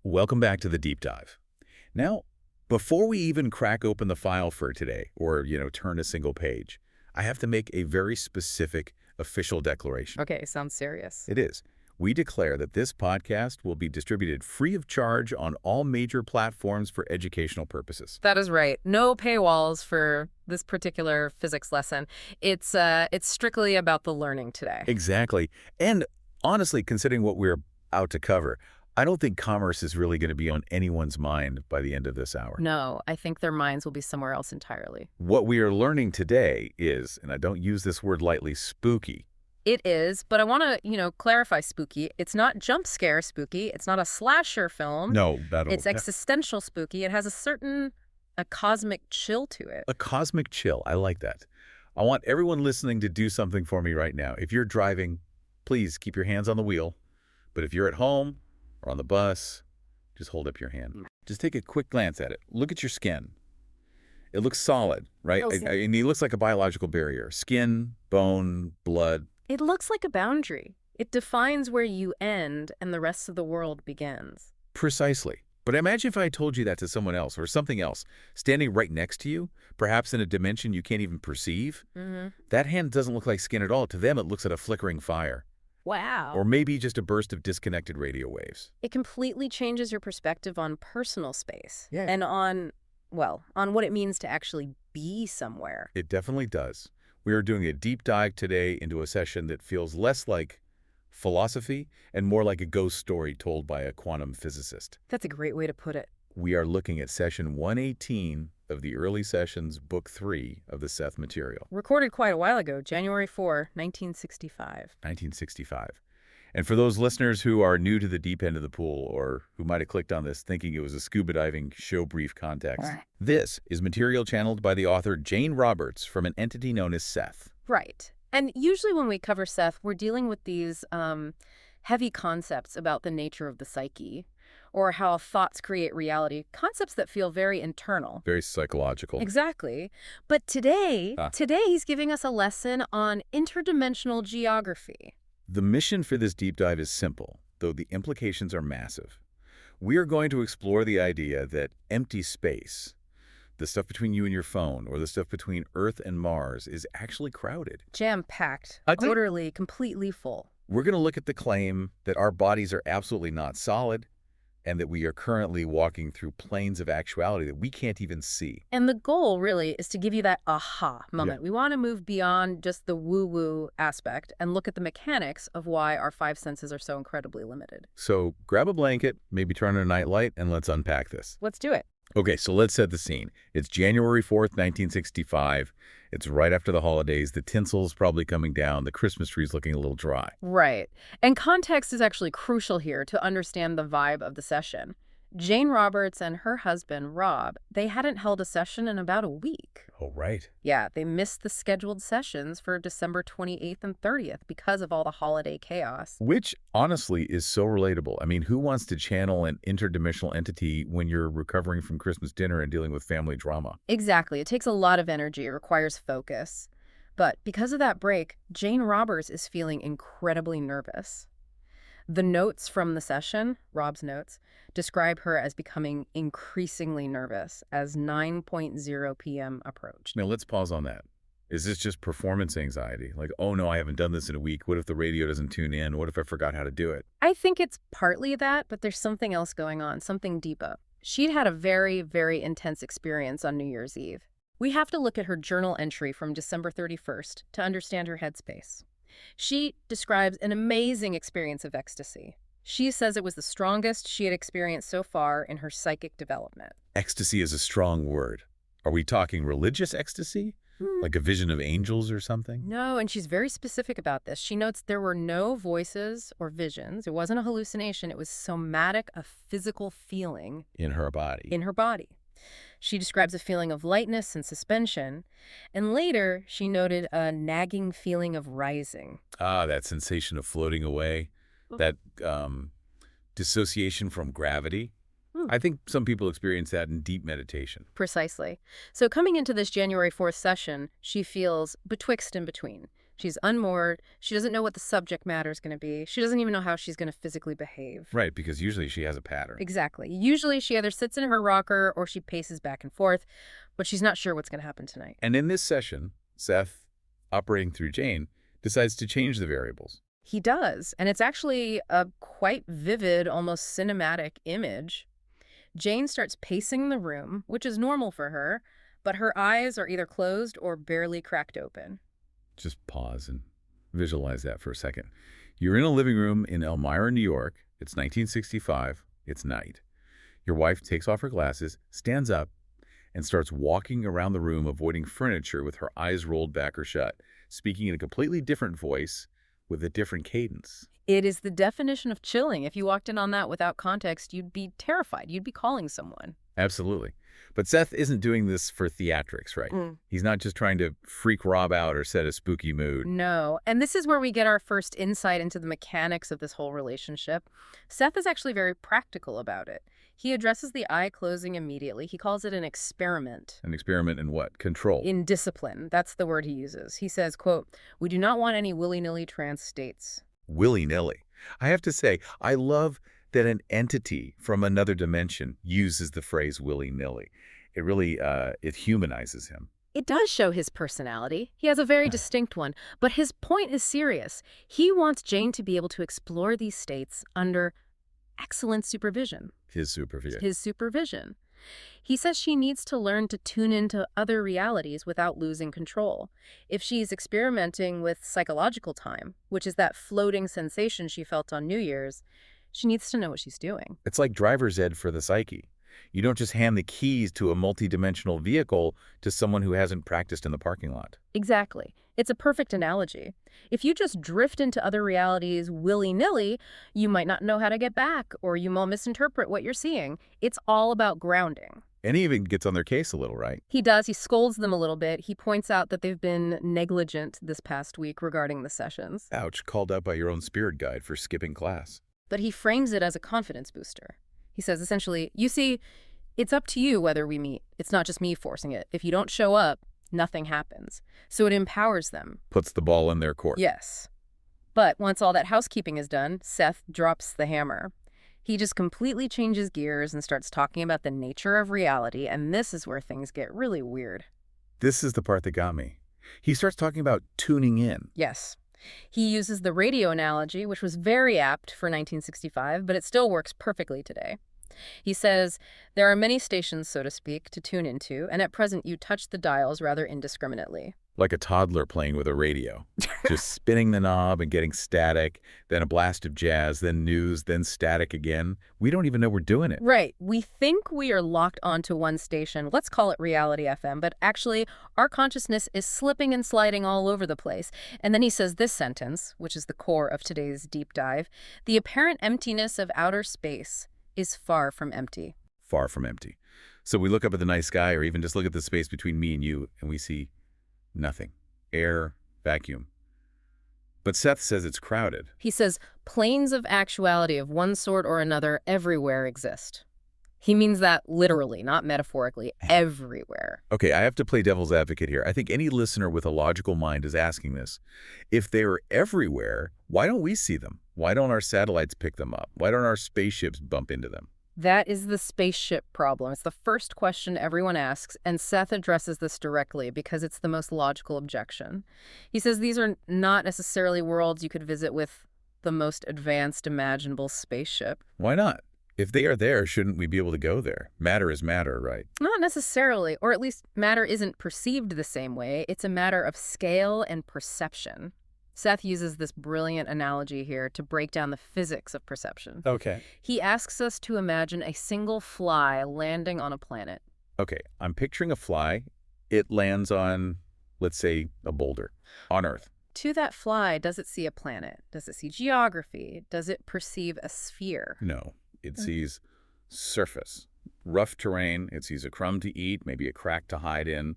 Welcome back to the deep dive. Now, before we even crack open the file for today, or, turn a single page, I have to make a very specific official declaration. Okay, sounds serious. It is. We declare that this podcast will be distributed free of charge on all major platforms for educational purposes. That is right. No paywalls for this particular physics lesson. It's strictly about the learning today. Exactly. And honestly, considering what we're out to cover, I don't think commerce is really going to be on anyone's mind by the end of this hour. No, I think their minds will be somewhere else entirely. What we are learning today is, and I don't use this word lightly, spooky. It is, but I want to, clarify spooky. It's not jump scare spooky. It's not a slasher film. No, It's existential spooky. It has a cosmic chill to it. A cosmic chill. I like that. I want everyone listening to do something for me right now. If you're driving, please keep your hands on the wheel. But if you're at home or on the bus, just hold up your hand. Just take a quick glance at it. Look at your skin. It looks solid, right? And it looks like a biological barrier. Skin, bone, blood. It looks like a boundary. It defines where you end and the rest of the world begins. Precisely. But imagine if I told you that to someone else or something else, standing right next to you, perhaps in a dimension you can't even perceive. That hand doesn't look like skin at all. To them, it looks like a flickering fire. Wow. Or maybe just a burst of disconnected radio waves. It completely changes your perspective on personal space. Yeah. And on what it means to actually be somewhere. It definitely does. We are doing a deep dive today into a session that feels less like philosophy and more like a ghost story told by a quantum physicist. That's a great way to put it. We are looking at session 118 of the early sessions, book 3 of the Seth Material. Recorded quite a while ago, January 4, 1965. 1965. And for those listeners who are new to the deep end of the pool or who might have clicked on this thinking it was a scuba diving show brief context, this is material channeled by the author Jane Roberts from an entity known as Seth. Right. And usually when we cover Seth, we're dealing with these heavy concepts about the nature of the psyche or how thoughts create reality, concepts that feel very internal. Very psychological. Exactly. But today he's giving us a lesson on interdimensional geography. The mission for this deep dive is simple, though the implications are massive. We are going to explore the idea that empty space, the stuff between you and your phone, or the stuff between Earth and Mars, is actually crowded. Jam-packed, orderly, completely full. We're going to look at the claim that our bodies are absolutely not solid, and that we are currently walking through planes of actuality that we can't even see. And the goal, really, is to give you that aha moment. Yeah. We want to move beyond just the woo-woo aspect and look at the mechanics of why our 5 senses are so incredibly limited. So grab a blanket, maybe turn on a nightlight, and let's unpack this. Let's do it. Okay, so let's set the scene. It's January 4th, 1965. It's right after the holidays. The tinsel's probably coming down. The Christmas tree's looking a little dry. Right. And context is actually crucial here to understand the vibe of the session. Jane Roberts and her husband, Rob, they hadn't held a session in about a week. Oh, right. Yeah, they missed the scheduled sessions for December 28th and 30th because of all the holiday chaos. Which, honestly, is so relatable. I mean, who wants to channel an interdimensional entity when you're recovering from Christmas dinner and dealing with family drama? Exactly. It takes a lot of energy. It requires focus. But because of that break, Jane Roberts is feeling incredibly nervous. The notes from the session, Rob's notes, describe her as becoming increasingly nervous as 9:00 p.m. approached. Now, let's pause on that. Is this just performance anxiety? Like, oh, no, I haven't done this in a week. What if the radio doesn't tune in? What if I forgot how to do it? I think it's partly that, but there's something else going on, something deeper. She'd had a very, very intense experience on New Year's Eve. We have to look at her journal entry from December 31st to understand her headspace. She describes an amazing experience of ecstasy. She says it was the strongest she had experienced so far in her psychic development. Ecstasy is a strong word. Are we talking religious ecstasy? Like a vision of angels or something? No, and she's very specific about this. She notes there were no voices or visions. It wasn't a hallucination. It was somatic, a physical feeling. In her body. In her body. She describes a feeling of lightness and suspension, and later she noted a nagging feeling of rising. Ah, that sensation of floating away, that dissociation from gravity. I think some people experience that in deep meditation. Precisely. So coming into this January 4th session, she feels betwixt and between. She's unmoored. She doesn't know what the subject matter is going to be. She doesn't even know how she's going to physically behave. Right, because usually she has a pattern. Exactly. Usually she either sits in her rocker or she paces back and forth, but she's not sure what's going to happen tonight. And in this session, Seth, operating through Jane, decides to change the variables. He does, and it's actually a quite vivid, almost cinematic image. Jane starts pacing the room, which is normal for her, but her eyes are either closed or barely cracked open. Just pause and visualize that for a second. You're in a living room in Elmira, New York. It's 1965. It's night. Your wife takes off her glasses, stands up, and starts walking around the room, avoiding furniture with her eyes rolled back or shut, speaking in a completely different voice with a different cadence. It is the definition of chilling. If you walked in on that without context, you'd be terrified. You'd be calling someone. Absolutely. But Seth isn't doing this for theatrics, right? He's not just trying to freak Rob out or set a spooky mood. No. And this is where we get our first insight into the mechanics of this whole relationship. Seth is actually very practical about it. He addresses the eye closing immediately. He calls it an experiment. An experiment in what? Control. In discipline. That's the word he uses. He says, quote, "We do not want any willy-nilly trance states." Willy-nilly. I have to say, I love that an entity from another dimension uses the phrase willy-nilly. It really, it humanizes him. It does show his personality. He has a very distinct one, but his point is serious. He wants Jane to be able to explore these states under excellent supervision. His supervision. His supervision. He says she needs to learn to tune into other realities without losing control. If she's experimenting with psychological time, which is that floating sensation she felt on New Year's, she needs to know what she's doing. It's like driver's ed for the psyche. You don't just hand the keys to a multidimensional vehicle to someone who hasn't practiced in the parking lot. Exactly. It's a perfect analogy. If you just drift into other realities willy-nilly, you might not know how to get back, or you might misinterpret what you're seeing. It's all about grounding. And he even gets on their case a little, right? He does. He scolds them a little bit. He points out that they've been negligent this past week regarding the sessions. Ouch, called out by your own spirit guide for skipping class. But he frames it as a confidence booster. He says, essentially, you see, it's up to you whether we meet. It's not just me forcing it. If you don't show up, nothing happens. So it empowers them. Puts the ball in their court. Yes. But once all that housekeeping is done, Seth drops the hammer. He just completely changes gears and starts talking about the nature of reality, and this is where things get really weird. This is the part that got me. He starts talking about tuning in. Yes. He uses the radio analogy, which was very apt for 1965, but it still works perfectly today. He says, there are many stations, so to speak, to tune into, and at present you touch the dials rather indiscriminately. Like a toddler playing with a radio. Just spinning the knob and getting static, then a blast of jazz, then news, then static again. We don't even know we're doing it. Right. We think we are locked onto one station. Let's call it Reality FM. But actually, our consciousness is slipping and sliding all over the place. And then he says this sentence, which is the core of today's deep dive. The apparent emptiness of outer space is far from empty. Far from empty. So we look up at the night sky, or even just look at the space between me and you, and we see nothing. Air, vacuum. But Seth says it's crowded. He says planes of actuality of one sort or another everywhere exist. He means that literally, not metaphorically, everywhere. Okay, I have to play devil's advocate here. I think any listener with a logical mind is asking this. If they're everywhere, why don't we see them? Why don't our satellites pick them up? Why don't our spaceships bump into them? That is the spaceship problem. It's the first question everyone asks, and Seth addresses this directly because it's the most logical objection. He says these are not necessarily worlds you could visit with the most advanced imaginable spaceship. Why not? If they are there, shouldn't we be able to go there? Matter is matter, right? Not necessarily, or at least matter isn't perceived the same way. It's a matter of scale and perception. Seth uses this brilliant analogy here to break down the physics of perception. Okay. He asks us to imagine a single fly landing on a planet. Okay, I'm picturing a fly. It lands on, let's say, a boulder on Earth. To that fly, does it see a planet? Does it see geography? Does it perceive a sphere? No, it sees surface, rough terrain. It sees a crumb to eat, maybe a crack to hide in.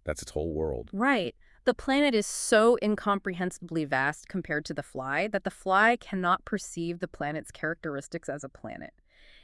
That's its whole world. Right. The planet is so incomprehensibly vast compared to the fly that the fly cannot perceive the planet's characteristics as a planet.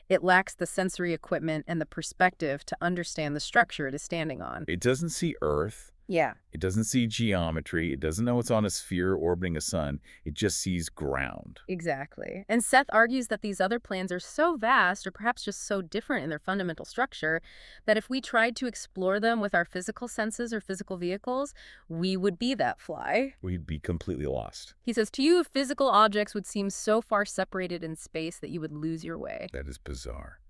It lacks the sensory equipment and the perspective to understand the structure it is standing on. It doesn't see Earth. Yeah. It doesn't see geometry. It doesn't know it's on a sphere orbiting a sun. It just sees ground. Exactly. And Seth argues that these other planes are so vast, or perhaps just so different in their fundamental structure, that if we tried to explore them with our physical senses or physical vehicles, we would be that fly. We'd be completely lost. He says, to you, physical objects would seem so far separated in space that you would lose your way. That is bizarre.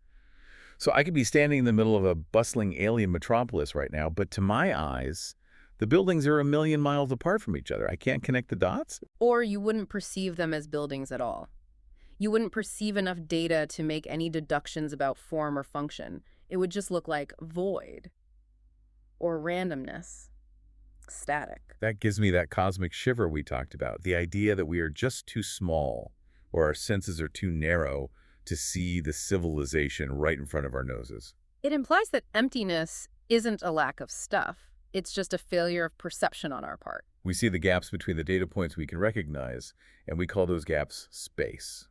So I could be standing in the middle of a bustling alien metropolis right now, but to my eyes, the buildings are a million miles apart from each other. I can't connect the dots? Or you wouldn't perceive them as buildings at all. You wouldn't perceive enough data to make any deductions about form or function. It would just look like void or randomness, static. That gives me that cosmic shiver we talked about, the idea that we are just too small or our senses are too narrow to see the civilization right in front of our noses. It implies that emptiness isn't a lack of stuff. It's just a failure of perception on our part. We see the gaps between the data points we can recognize, and we call those gaps space.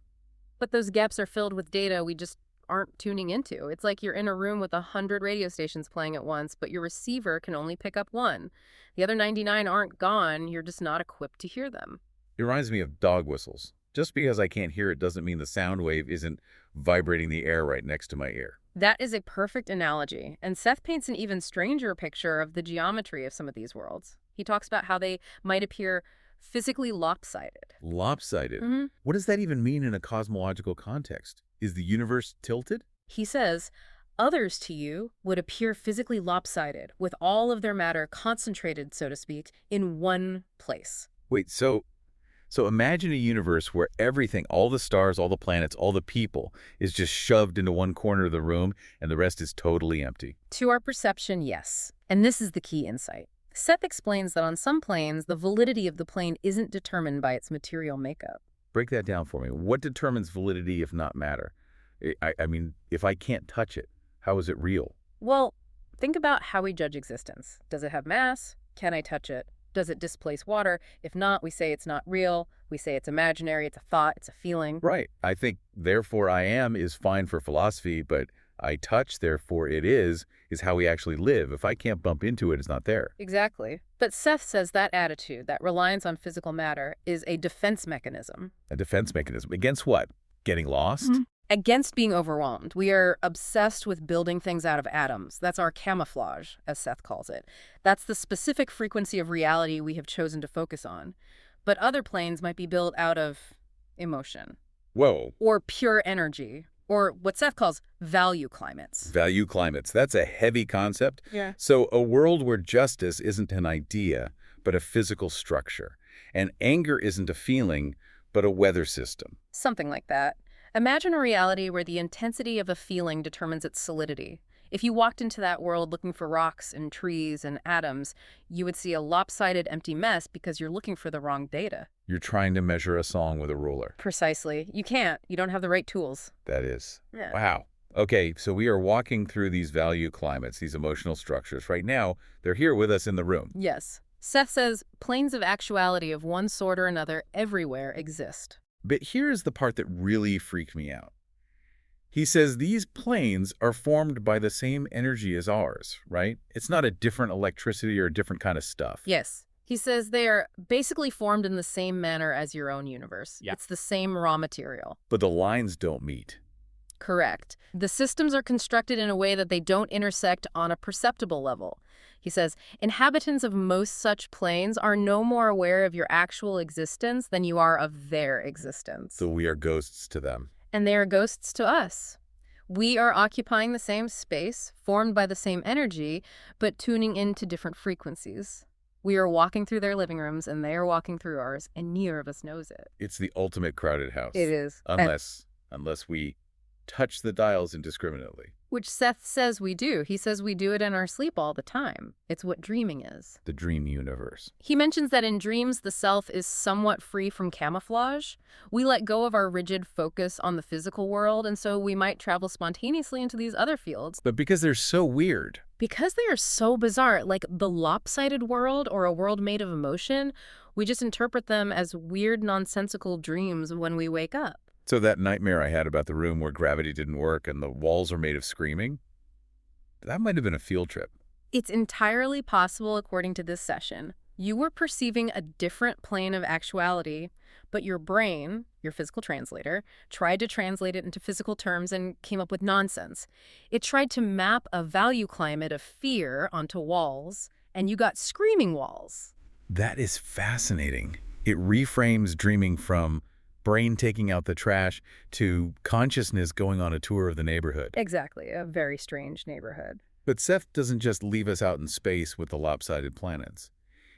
But those gaps are filled with data we just aren't tuning into. It's like you're in a room with 100 radio stations playing at once, but your receiver can only pick up one. The other 99 aren't gone, you're just not equipped to hear them. It reminds me of dog whistles. Just because I can't hear it doesn't mean the sound wave isn't vibrating the air right next to my ear. That is a perfect analogy, and Seth paints an even stranger picture of the geometry of some of these worlds. He talks about how they might appear physically lopsided. Lopsided? Mm-hmm. What does that even mean in a cosmological context? Is the universe tilted? He says, others to you would appear physically lopsided, with all of their matter concentrated, so to speak, in one place. Wait, so imagine a universe where everything, all the stars, all the planets, all the people, is just shoved into one corner of the room and the rest is totally empty. To our perception, yes. And this is the key insight. Seth explains that on some planes, the validity of the plane isn't determined by its material makeup. Break that down for me. What determines validity if not matter? I mean, if I can't touch it, how is it real? Well, think about how we judge existence. Does it have mass? Can I touch it? Does it displace water? If not, we say it's not real. We say it's imaginary, it's a thought, it's a feeling. Right. I think therefore I am is fine for philosophy, but I touch, therefore it is how we actually live. If I can't bump into it, it's not there. Exactly. But Seth says that attitude, that reliance on physical matter, is a defense mechanism. A defense mechanism. Against what? Getting lost? Mm-hmm. Against being overwhelmed. We are obsessed with building things out of atoms. That's our camouflage, as Seth calls it. That's the specific frequency of reality we have chosen to focus on. But other planes might be built out of emotion. Whoa. Or pure energy. Or what Seth calls value climates. Value climates. That's a heavy concept. Yeah. So a world where justice isn't an idea, but a physical structure. And anger isn't a feeling, but a weather system. Something like that. Imagine a reality where the intensity of a feeling determines its solidity. If you walked into that world looking for rocks and trees and atoms, you would see a lopsided, empty mess because you're looking for the wrong data. You're trying to measure a song with a ruler. Precisely. You can't. You don't have the right tools. That is. Yeah. Wow. Okay, so we are walking through these value climates, these emotional structures. Right now, they're here with us in the room. Yes. Seth says planes of actuality of one sort or another everywhere exist. But here's the part that really freaked me out. He says these planes are formed by the same energy as ours, right? It's not a different electricity or a different kind of stuff. Yes. He says they are basically formed in the same manner as your own universe. Yeah. It's the same raw material. But the lines don't meet. Correct. The systems are constructed in a way that they don't intersect on a perceptible level. He says, inhabitants of most such planes are no more aware of your actual existence than you are of their existence. So we are ghosts to them. And they are ghosts to us. We are occupying the same space, formed by the same energy, but tuning into different frequencies. We are walking through their living rooms, and they are walking through ours, and neither of us knows it. It's the ultimate crowded house. It is. Unless we touch the dials indiscriminately. Which Seth says we do. He says we do it in our sleep all the time. It's what dreaming is. The dream universe. He mentions that in dreams, the self is somewhat free from camouflage. We let go of our rigid focus on the physical world, and so we might travel spontaneously into these other fields. But because they're so weird. Because they are so bizarre, like the lopsided world or a world made of emotion, we just interpret them as weird, nonsensical dreams when we wake up. So that nightmare I had about the room where gravity didn't work and the walls are made of screaming, that might have been a field trip. It's entirely possible, according to this session. You were perceiving a different plane of actuality, but your brain, your physical translator, tried to translate it into physical terms and came up with nonsense. It tried to map a value climate of fear onto walls, and you got screaming walls. That is fascinating. It reframes dreaming from brain taking out the trash to consciousness going on a tour of the neighborhood. Exactly, a very strange neighborhood. But Seth doesn't just leave us out in space with the lopsided planets.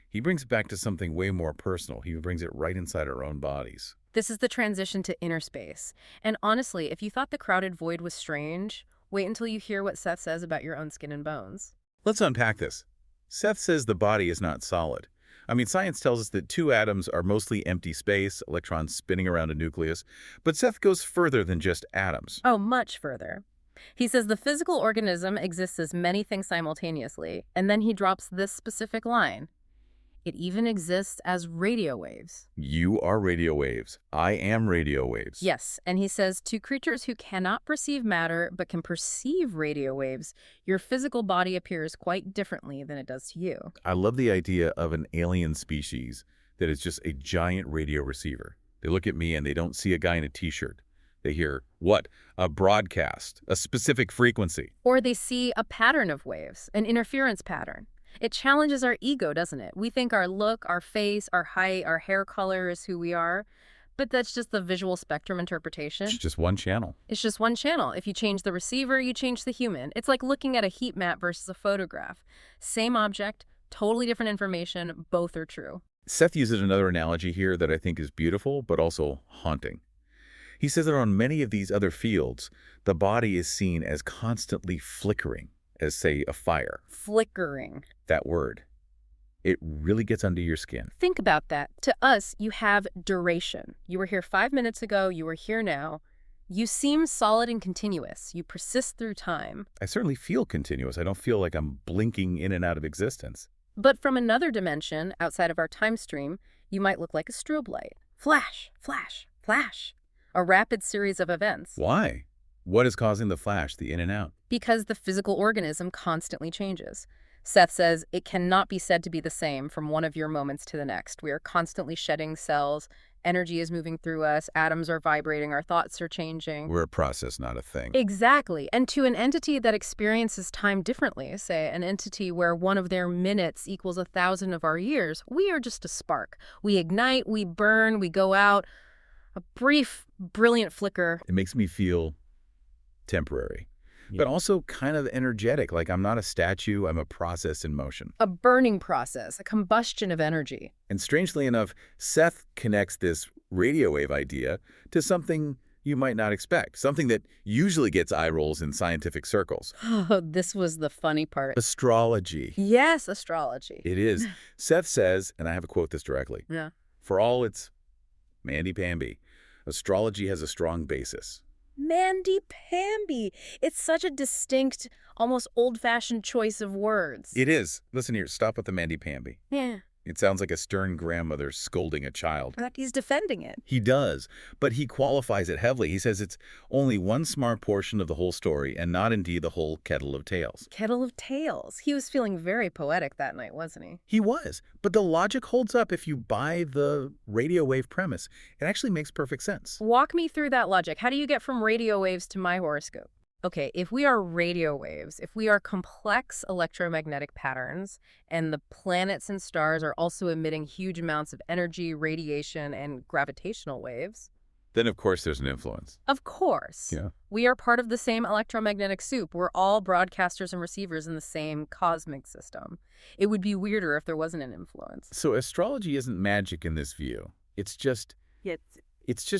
He brings it back to something way more personal. He brings it right inside our own bodies. This is the transition to inner space. And honestly, if you thought the crowded void was strange, wait until you hear what Seth says about your own skin and bones. Let's unpack this. Seth says the body is not solid. I mean, science tells us that two atoms are mostly empty space, electrons spinning around a nucleus, but Seth goes further than just atoms. Oh, much further. He says the physical organism exists as many things simultaneously, and then he drops this specific line. It even exists as radio waves. You are radio waves. I am radio waves. Yes, and he says to creatures who cannot perceive matter but can perceive radio waves, your physical body appears quite differently than it does to you. I love the idea of an alien species that is just a giant radio receiver. They look at me and they don't see a guy in a t-shirt. They hear, what? A broadcast, a specific frequency. Or they see a pattern of waves, an interference pattern. It challenges our ego, doesn't it? We think our look, our face, our height, our hair color is who we are, but that's just the visual spectrum interpretation. It's just one channel. It's just one channel. If you change the receiver, you change the human. It's like looking at a heat map versus a photograph. Same object, totally different information, both are true. Seth uses another analogy here that I think is beautiful, but also haunting. He says that on many of these other fields, the body is seen as constantly flickering, as, say, a fire. Flickering. That word. It really gets under your skin. Think about that. To us, you have duration. You were here 5 minutes ago, you are here now. You seem solid and continuous. You persist through time. I certainly feel continuous. I don't feel like I'm blinking in and out of existence. But from another dimension, outside of our time stream, you might look like a strobe light. Flash, flash, flash. A rapid series of events. Why? What is causing the flash, the in and out? Because the physical organism constantly changes. Seth says it cannot be said to be the same from one of your moments to the next. We are constantly shedding cells. Energy is moving through us. Atoms are vibrating. Our thoughts are changing. We're a process, not a thing. Exactly. And to an entity that experiences time differently, say an entity where one of their minutes equals 1,000 of our years, we are just a spark. We ignite, we burn, we go out. A brief, brilliant flicker. It makes me feel temporary, but also kind of energetic, like I'm not a statue, I'm a process in motion. A burning process, a combustion of energy. And strangely enough, Seth connects this radio wave idea to something you might not expect, something that usually gets eye rolls in scientific circles. Oh, this was the funny part. Astrology. Yes, astrology. It is. Seth says, and I have to quote this directly, Yeah. for all its mandy-pamby, astrology has a strong basis. Mandy-pamby. It's such a distinct, almost old-fashioned choice of words. It is. Listen here, stop with the mandy-pamby. Yeah. It sounds like a stern grandmother scolding a child. But he's defending it. He does, but he qualifies it heavily. He says it's only one smart portion of the whole story and not indeed the whole kettle of tales. Kettle of tales. He was feeling very poetic that night, wasn't he? He was, but the logic holds up if you buy the radio wave premise. It actually makes perfect sense. Walk me through that logic. How do you get from radio waves to my horoscope? Okay, if we are radio waves, if we are complex electromagnetic patterns, and the planets and stars are also emitting huge amounts of energy, radiation, and gravitational waves, Then, of course, there's an influence. of course, Yeah. we are part of the same electromagnetic soup. We're all broadcasters and receivers in the same cosmic system. It would be weirder if there wasn't an influence. So astrology isn't magic in this view. It's just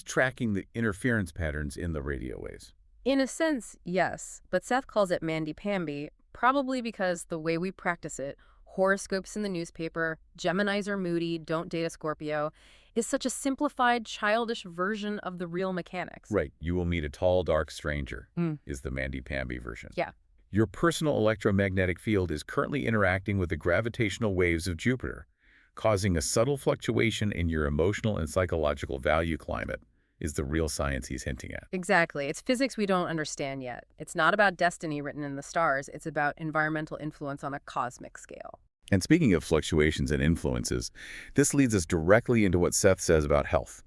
tracking the interference patterns in the radio waves. In a sense, yes, but Seth calls it mandy-pamby, probably because the way we practice it, horoscopes in the newspaper, Geminis are moody, don't date a Scorpio, is such a simplified, childish version of the real mechanics. Right. You will meet a tall, dark stranger is the mandy-pamby version. Yeah. Your personal electromagnetic field is currently interacting with the gravitational waves of Jupiter, causing a subtle fluctuation in your emotional and psychological value climate. is the real science he's hinting at. Exactly. It's physics we don't understand yet. It's not about destiny written in the stars. It's about environmental influence on a cosmic scale. And speaking of fluctuations and influences, this leads us directly into what Seth says about health.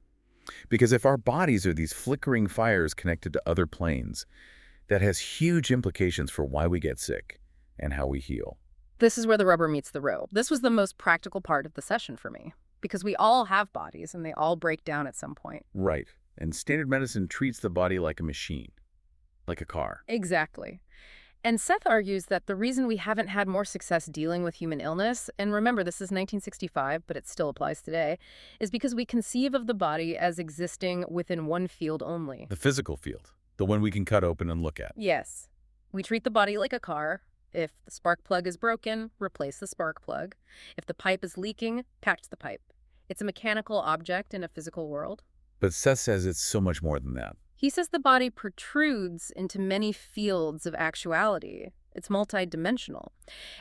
Because if our bodies are these flickering fires connected to other planes, that has huge implications for why we get sick and how we heal. This is where the rubber meets the road. This was the most practical part of the session for me, because we all have bodies and they all break down at some point. Right. And standard medicine treats the body like a machine, like a car. Exactly. And Seth argues that the reason we haven't had more success dealing with human illness, and remember this is 1965, but it still applies today, is because we conceive of the body as existing within one field only. The physical field, the one we can cut open and look at. Yes. We treat the body like a car. If the spark plug is broken, replace the spark plug. If the pipe is leaking, patch the pipe. It's a mechanical object in a physical world. But Seth says it's so much more than that. He says the body protrudes into many fields of actuality. It's multidimensional.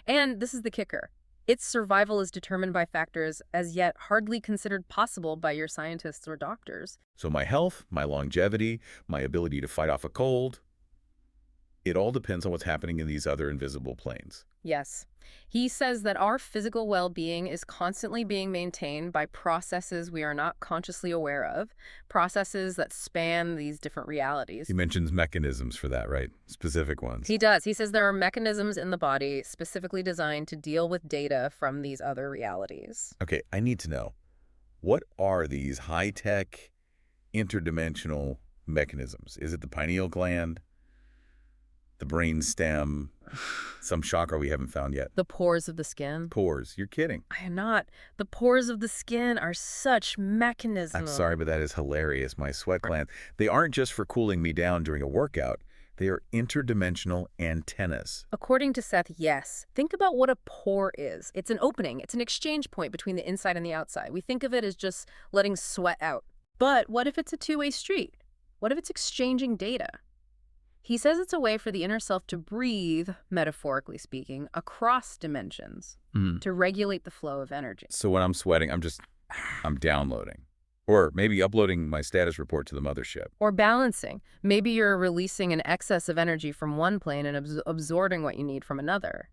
And this is the kicker. Its survival is determined by factors as yet hardly considered possible by your scientists or doctors. So my health, my longevity, my ability to fight off a cold, it all depends on what's happening in these other invisible planes. Yes. He says that our physical well-being is constantly being maintained by processes we are not consciously aware of, processes that span these different realities. He mentions mechanisms for that, right? Specific ones. He does. He says there are mechanisms in the body specifically designed to deal with data from these other realities. Okay, I need to know, what are these high-tech, interdimensional mechanisms? Is it the pineal gland? The brain stem, some chakra we haven't found yet. The pores of the skin. Pores. You're kidding. I am not. The pores of the skin are such mechanisms. I'm sorry, but that is hilarious. My sweat glands, they aren't just for cooling me down during a workout. They are interdimensional antennas. According to Seth, yes. Think about what a pore is. It's an opening. It's an exchange point between the inside and the outside. We think of it as just letting sweat out. But what if it's a two-way street? What if it's exchanging data? He says it's a way for the inner self to breathe, metaphorically speaking, across dimensions, to regulate the flow of energy. So when I'm sweating, I'm downloading. Or maybe uploading my status report to the mothership. Or balancing. Maybe you're releasing an excess of energy from one plane and absorbing what you need from another.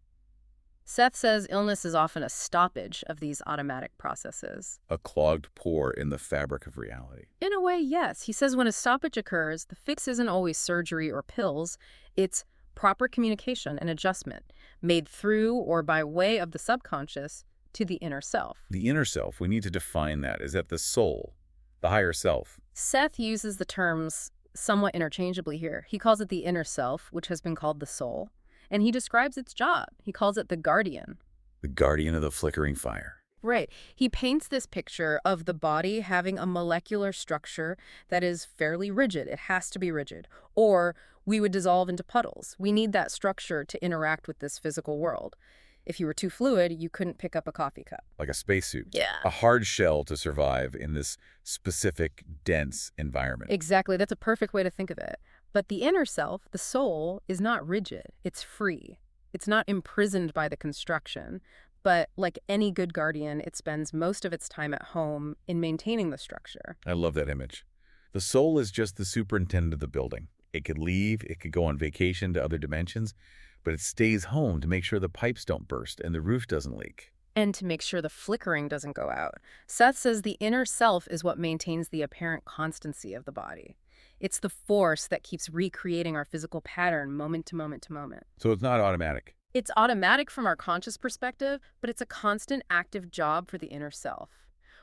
Seth says illness is often a stoppage of these automatic processes. A clogged pore in the fabric of reality. In a way, yes. He says when a stoppage occurs, the fix isn't always surgery or pills. It's proper communication and adjustment, made through or by way of the subconscious to the inner self. The inner self, we need to define that. Is that the soul, the higher self? Seth uses the terms somewhat interchangeably here. He calls it the inner self, which has been called the soul. And he describes its job. He calls it the guardian. The guardian of the flickering fire. Right. He paints this picture of the body having a molecular structure that is fairly rigid. It has to be rigid. Or we would dissolve into puddles. We need that structure to interact with this physical world. If you were too fluid, you couldn't pick up a coffee cup. Like a spacesuit. Yeah. A hard shell to survive in this specific, dense environment. Exactly. That's a perfect way to think of it. But the inner self, the soul, is not rigid. It's free. It's not imprisoned by the construction. But like any good guardian, it spends most of its time at home in maintaining the structure. I love that image. The soul is just the superintendent of the building. It could leave, it could go on vacation to other dimensions, but it stays home to make sure the pipes don't burst and the roof doesn't leak. And to make sure the flickering doesn't go out. Seth says the inner self is what maintains the apparent constancy of the body. It's the force that keeps recreating our physical pattern moment to moment to moment. So it's not automatic. It's automatic from our conscious perspective, but it's a constant active job for the inner self.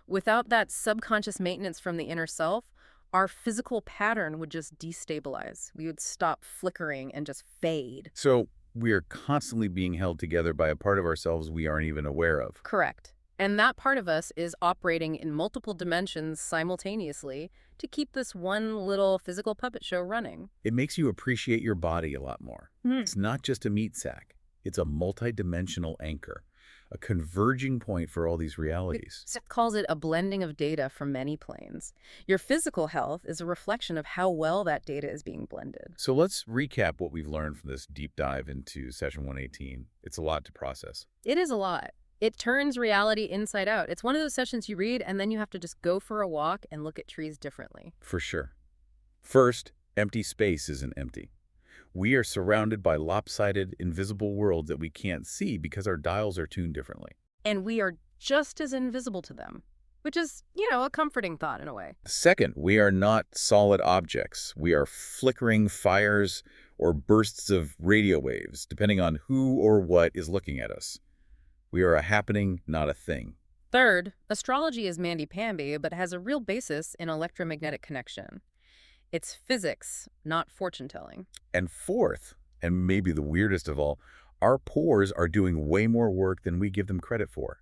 Without that subconscious maintenance from the inner self, our physical pattern would just destabilize. We would stop flickering and just fade. So we are constantly being held together by a part of ourselves we aren't even aware of. Correct. And that part of us is operating in multiple dimensions simultaneously to keep this one little physical puppet show running. It makes you appreciate your body a lot more. It's not just a meat sack. It's a multi-dimensional anchor, a converging point for all these realities. Seth calls it a blending of data from many planes. Your physical health is a reflection of how well that data is being blended. So let's recap what we've learned from this deep dive into session 118. It's a lot to process. It is a lot. It turns reality inside out. It's one of those sessions you read, and then you have to just go for a walk and look at trees differently. For sure. First, empty space isn't empty. We are surrounded by lopsided, invisible worlds that we can't see because our dials are tuned differently. And we are just as invisible to them, which is, a comforting thought in a way. Second, we are not solid objects. We are flickering fires or bursts of radio waves, depending on who or what is looking at us. We are a happening, not a thing. Third, astrology is mamby-pamby, but has a real basis in electromagnetic connection. It's physics, not fortune-telling. And fourth, and maybe the weirdest of all, our pores are doing way more work than we give them credit for.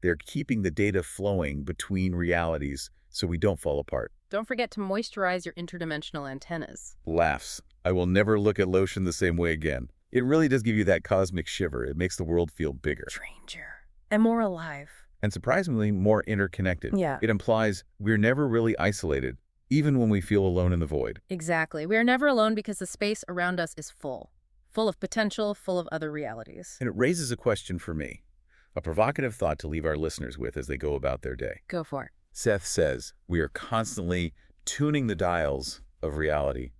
They're keeping the data flowing between realities so we don't fall apart. Don't forget to moisturize your interdimensional antennas. Laughs. I will never look at lotion the same way again. It really does give you that cosmic shiver. It makes the world feel bigger. Stranger. And more alive. And surprisingly, more interconnected. Yeah. It implies we're never really isolated, even when we feel alone in the void. Exactly. We are never alone because the space around us is full of potential, full of other realities. And it raises a question for me, a provocative thought to leave our listeners with as they go about their day. Go for it. Seth says we are constantly tuning the dials of reality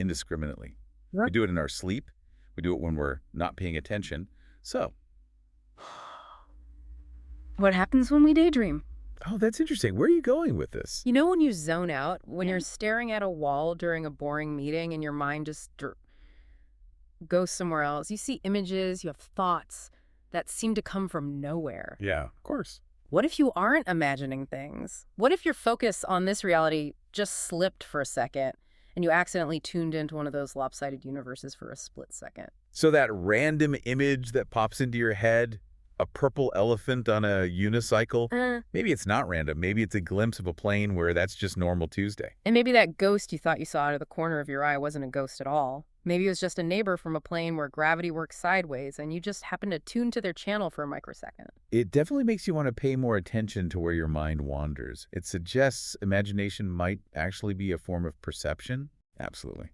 indiscriminately. What? We do it in our sleep. We do it when we're not paying attention. So, What happens when we daydream? oh, that's interesting. Where are you going with this? You know when you zone out, when you're staring at a wall during a boring meeting and your mind just goes somewhere else? You see images, you have thoughts that seem to come from nowhere. Yeah, of course. What if you aren't imagining things? What if your focus on this reality just slipped for a second and you accidentally tuned into one of those lopsided universes for a split second? So that random image that pops into your head, a purple elephant on a unicycle, maybe it's not random. Maybe it's a glimpse of a plane where that's just normal Tuesday. And maybe that ghost you thought you saw out of the corner of your eye wasn't a ghost at all. Maybe it was just a neighbor from a plane where gravity works sideways and you just happened to tune to their channel for a microsecond. It definitely makes you want to pay more attention to where your mind wanders. It suggests imagination might actually be a form of perception. Absolutely.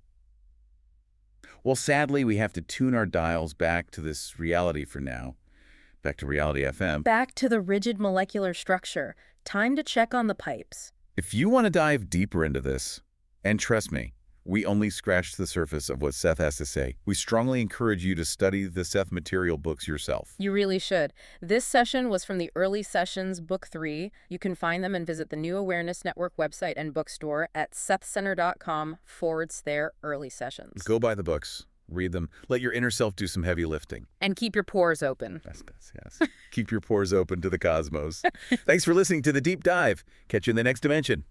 Well, sadly, we have to tune our dials back to this reality for now. Back to Reality FM. Back to the rigid molecular structure. Time to check on the pipes. If you want to dive deeper into this, and trust me, we only scratched the surface of what Seth has to say. We strongly encourage you to study the Seth Material books yourself. You really should. This session was from the Early Sessions, Book 3. You can find them and visit the New Awareness Network website and bookstore at sethcenter.com/early sessions. Go buy the books. Read them. Let your inner self do some heavy lifting. And keep your pores open. Yes. Keep your pores open to the cosmos. Thanks for listening to The Deep Dive. Catch you in the next dimension.